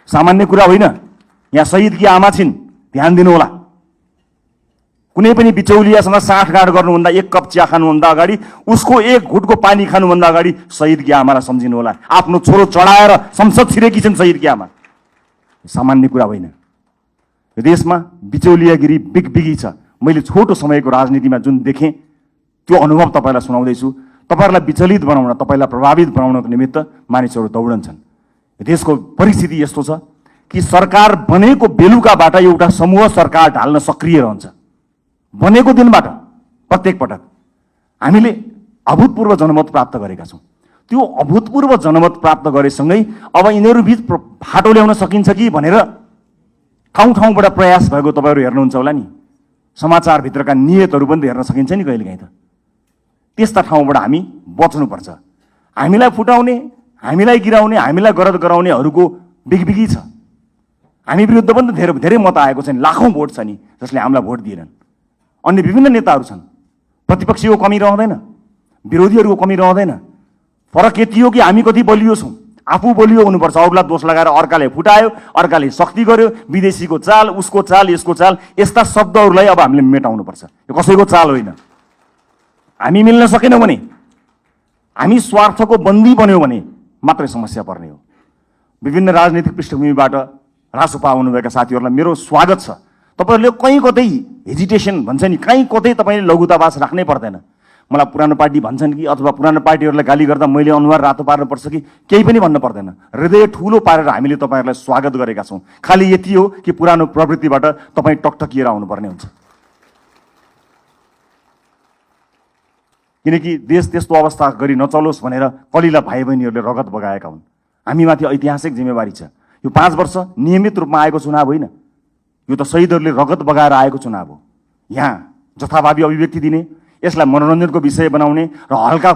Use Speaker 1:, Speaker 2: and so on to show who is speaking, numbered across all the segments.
Speaker 1: सामान्य कुरा होइन। यहाँ शहीदकी आमा छिन्, ध्यान दिनुहोला। कुनै पनि बिचौलियासँग साँठगाँठ गर्नुभन्दा, एक कप चिया खानुभन्दा अगाडि, उसको एक घुटको पानी खानुभन्दा अगाडि शहीदकी आमालाई सम्झिनु होला। आफ्नो छोरो चढाएर संसद छिरेकी छन् शहीदकी आमा। सामान्य कुरा होइन। यो देशमा बिचौलियागिरी बिगबिगी छ। मैले छोटो समयको राजनीतिमा जुन देखेँ त्यो अनुभव तपाईँलाई सुनाउँदैछु। तपाईँहरूलाई विचलित बनाउन, तपाईँलाई प्रभावित बनाउनको निमित्त मानिसहरू दौडन्छन्। देशको परिस्थिति यस्तो छ कि सरकार बनेको बेलुकाबाट एउटा समूह सरकार ढाल्न सक्रिय रहन्छ। बनेको दिनबाट प्रत्येक पटक हामीले अभूतपूर्व जनमत प्राप्त गरेका छौँ। त्यो अभूतपूर्व जनमत प्राप्त गरेसँगै अब यिनीहरू बीच फाटो ल्याउन सकिन्छ कि भनेर ठाउँ ठाउँबाट प्रयास भएको तपाईँहरू हेर्नुहुन्छ होला नि। समाचारभित्रका नियतहरू पनि हेर्न सकिन्छ नि कहिलेकाहीँ त। त्यस्ता ठाउँबाट हामी बच्नुपर्छ। हामीलाई फुटाउने, हामीलाई गिराउने, हामीलाई गरद गराउनेहरूको बिगबिगी छ। हामी विरुद्ध पनि त धेरै मत आएको छ नि, लाखौँ भोट छ नि जसले हामीलाई भोट दिएनन्। अन्य विभिन्न नेताहरू छन्। प्रतिपक्षीको कमी रहँदैन, विरोधीहरूको कमी रहँदैन। फरक यति हो कि हामी कति बलियो छौँ। आफू बलियो हुनुपर्छ, अरूलाई दोष लगाएर अर्काले फुटायो, अर्काले शक्ति गर्यो, विदेशीको चाल, उसको चाल, यसको चाल, यस्ता शब्दहरूलाई अब हामीले मेटाउनुपर्छ। यो कसैको चाल होइन। हामी मिल्न सकेनौँ भने, हामी स्वार्थको बन्दी बन्यौँ भने मात्रै समस्या पर्ने हो। विभिन्न राजनीतिक पृष्ठभूमिबाट रासोपा आउनुभएका साथीहरूलाई मेरो स्वागत छ। तपाईँहरूले कहीँ कतै हेजिटेसन भन्छ नि, कहीँ कतै तपाईँले लघुतावास राख्नै पर्दैन। मलाई पुरानो पार्टी भन्छन् कि अथवा पुरानो पार्टीहरूलाई गाली गर्दा मैले अनुहार रातो पार्नुपर्छ कि केही पनि भन्न पर्दैन। हृदय ठुलो पारेर हामीले तपाईँहरूलाई स्वागत गरेका छौँ। खालि यति हो कि पुरानो प्रवृत्तिबाट तपाईँ टकटकिएर आउनुपर्ने हुन्छ। किनकि देश त्यस्तो अवस्था गरी नचलोस् भनेर कलिला भाइ बहिनीहरूले रगत बगाएका हुन्। हामीमाथि ऐतिहासिक जिम्मेवारी छ। यो 5 वर्ष नियमित रूपमा आएको चुनाव होइन, यो त शहीदहरूले रगत बगाएर आएको चुनाव हो। यहाँ जथाभावी अभिव्यक्ति दिने, यसलाई मनोरञ्जनको विषय बनाउने र हल्का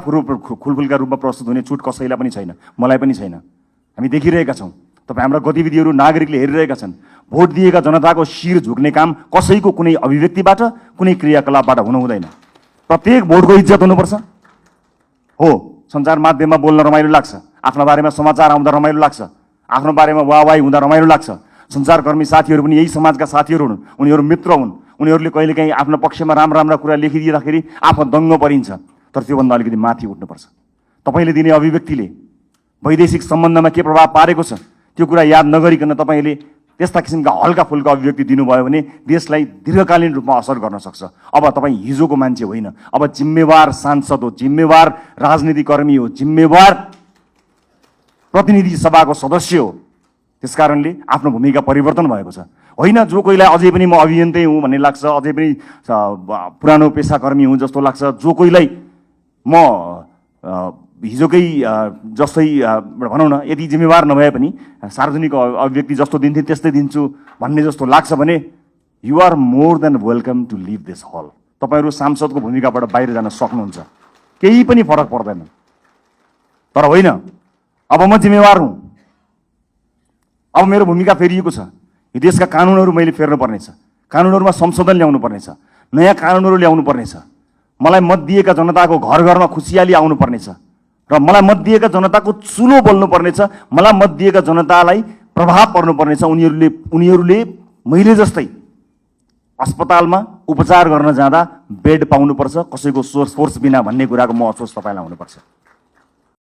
Speaker 1: खुलफुलका रूपमा प्रस्तुत हुने छुट कसैलाई पनि छैन, मलाई पनि छैन। हामी देखिरहेका छौँ, तपाईँ हाम्रा गतिविधिहरू नागरिकले हेरिरहेका छन्। भोट दिएका जनताको शिर झुक्ने काम कसैको कुनै अभिव्यक्तिबाट, कुनै क्रियाकलापबाट हुनु हुँदैन। प्रत्येक भोटको इज्जत हुनुपर्छ। हो, सञ्चार माध्यममा बोल्न रमाइलो लाग्छ, आफ्नो बारेमा समाचार आउँदा रमाइलो लाग्छ, आफ्नो बारेमा वाहवाही हुँदा रमाइलो लाग्छ। सञ्चारकर्मी साथीहरू पनि यही समाजका साथीहरू हुन्, उनीहरू मित्र हुन्। उनीहरूले कहिलेकाहीँ आफ्नो पक्षमा राम्रा कुरा लेखिदिँदाखेरि आफू दङ्ग परिन्छ। तर त्योभन्दा अलिकति माथि उठ्नुपर्छ। तपाईँले दिने अभिव्यक्तिले वैदेशिक सम्बन्धमा के प्रभाव पारेको छ त्यो कुरा याद नगरिकन तपाईँले त्यस्ता किसिमका हल्का फुल्का अभिव्यक्ति दिनुभयो भने देशलाई दीर्घकालीन रूपमा असर गर्न सक्छ। अब तपाईँ हिजोको मान्छे होइन, अब जिम्मेवार सांसद हो, जिम्मेवार राजनीतिकर्मी हो, जिम्मेवार प्रतिनिधि सभाको सदस्य हो। त्यसकारणले आफ्नो भूमिका परिवर्तन भएको छ। होइन जो कोहीलाई अझै पनि म अभियन्तै हुँ भन्ने लाग्छ, अझै पनि पुरानो पेसाकर्मी हुँ जस्तो लाग्छ, जो कोहीलाई म हिजोकै जस्तै भनौँ न यदि जिम्मेवार नभए पनि सार्वजनिक अभिव्यक्ति जस्तो दिन्थे त्यस्तै दिन्छु भन्ने जस्तो लाग्छ भने you are more than welcome to leave this hall. तपाईँहरू सांसदको भूमिकाबाट बाहिर जान सक्नुहुन्छ, केही पनि फरक पर्दैन। तर होइन, अब म जिम्मेवार हुँ, अब मेरो भूमिका फेरिएको छ। यो देशका कानुनहरू मैले फेर्नु पर्नेछ, कानुनहरूमा संशोधन ल्याउनु पर्नेछ, नयाँ कानुनहरू ल्याउनु पर्नेछ। मलाई मत दिएका जनताको घर घरमा खुसियाली आउनु पर्नेछ र मलाई मत दिएका जनताको चुलो बोल्नु पर्नेछ। मलाई मत दिएका जनतालाई प्रभाव पर्नुपर्नेछ। उनीहरूले मैले जस्तै अस्पतालमा उपचार गर्न जाँदा बेड पाउनुपर्छ, कसैको सोर्स बिना भन्ने कुराको महसुस तपाईँलाई हुनुपर्छ।